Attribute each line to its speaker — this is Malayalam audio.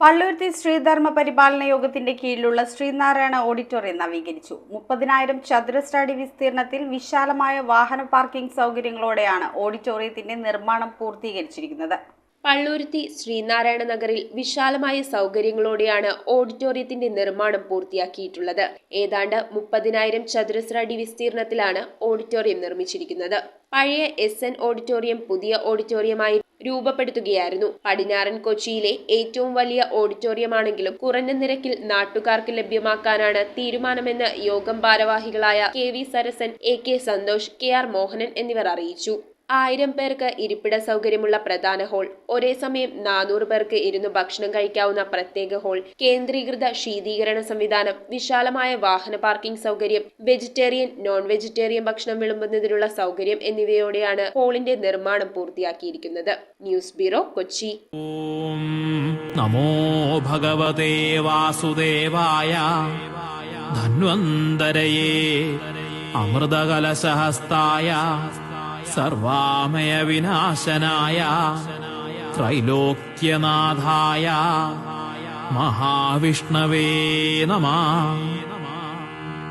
Speaker 1: പള്ളുരുത്തി ശ്രീധർമ്മ പരിപാലന യോഗത്തിന്റെ കീഴിലുള്ള ശ്രീനാരായണ ഓഡിറ്റോറിയം നവീകരിച്ചു. 30,000 ചതുരശ്ര അടി വിസ്തീർണത്തിൽ വിശാലമായ വാഹന പാർക്കിംഗ് സൗകര്യങ്ങളോടെയാണ് ഓഡിറ്റോറിയത്തിന്റെ നിർമ്മാണം പൂർത്തീകരിച്ചിരിക്കുന്നത്.
Speaker 2: പള്ളുരുത്തി ശ്രീനാരായണ നഗറിൽ വിശാലമായ സൗകര്യങ്ങളോടെയാണ് ഓഡിറ്റോറിയത്തിന്റെ നിർമ്മാണം പൂർത്തിയാക്കിയിട്ടുള്ളത്. ഏതാണ്ട് 30,000 ചതുരശ്ര അടി വിസ്തീർണത്തിലാണ് ഓഡിറ്റോറിയം നിർമ്മിച്ചിരിക്കുന്നത്. പഴയ SN ഓഡിറ്റോറിയം പുതിയ ഓഡിറ്റോറിയമായി രൂപപ്പെടുത്തുകയായിരുന്നു. പടിഞ്ഞാറൻ കൊച്ചിയിലെ ഏറ്റവും വലിയ ഓഡിറ്റോറിയമാണെങ്കിലും കുറഞ്ഞ നിരക്കിൽ നാട്ടുകാർക്ക് ലഭ്യമാക്കാനാണ് തീരുമാനമെന്ന് യോഗം ഭാരവാഹികളായ KV സരസൻ, AK സന്തോഷ്, KR മോഹനൻ എന്നിവർ അറിയിച്ചു. 1000 പേർക്ക് ഇരിപ്പിട സൗകര്യമുള്ള പ്രധാന ഹാൾ, ഒരേ സമയം 400 പേർക്ക് ഇരുന്ന് ഭക്ഷണം കഴിക്കാവുന്ന പ്രത്യേക ഹാൾ, കേന്ദ്രീകൃത ശീതീകരണ സംവിധാനം, വിശാലമായ വാഹന പാർക്കിംഗ് സൗകര്യം, വെജിറ്റേറിയൻ, നോൺ വെജിറ്റേറിയൻ ഭക്ഷണം വിളമ്പുന്നതിനുള്ള സൗകര്യം എന്നിവയോടെയാണ് ഹാളിന്റെ നിർമ്മാണം പൂർത്തിയാക്കിയിരിക്കുന്നത്. News bureau, Kochi.
Speaker 3: നമോ ഭഗവതേ വാസുദേവായ ധന്വന്തരയേ അമൃതകലശഹസ്തായ സർവാമയ വിനാശനായ ത്രൈലോക്യനാഥായ മഹാവിഷ്ണവേ നമഃ.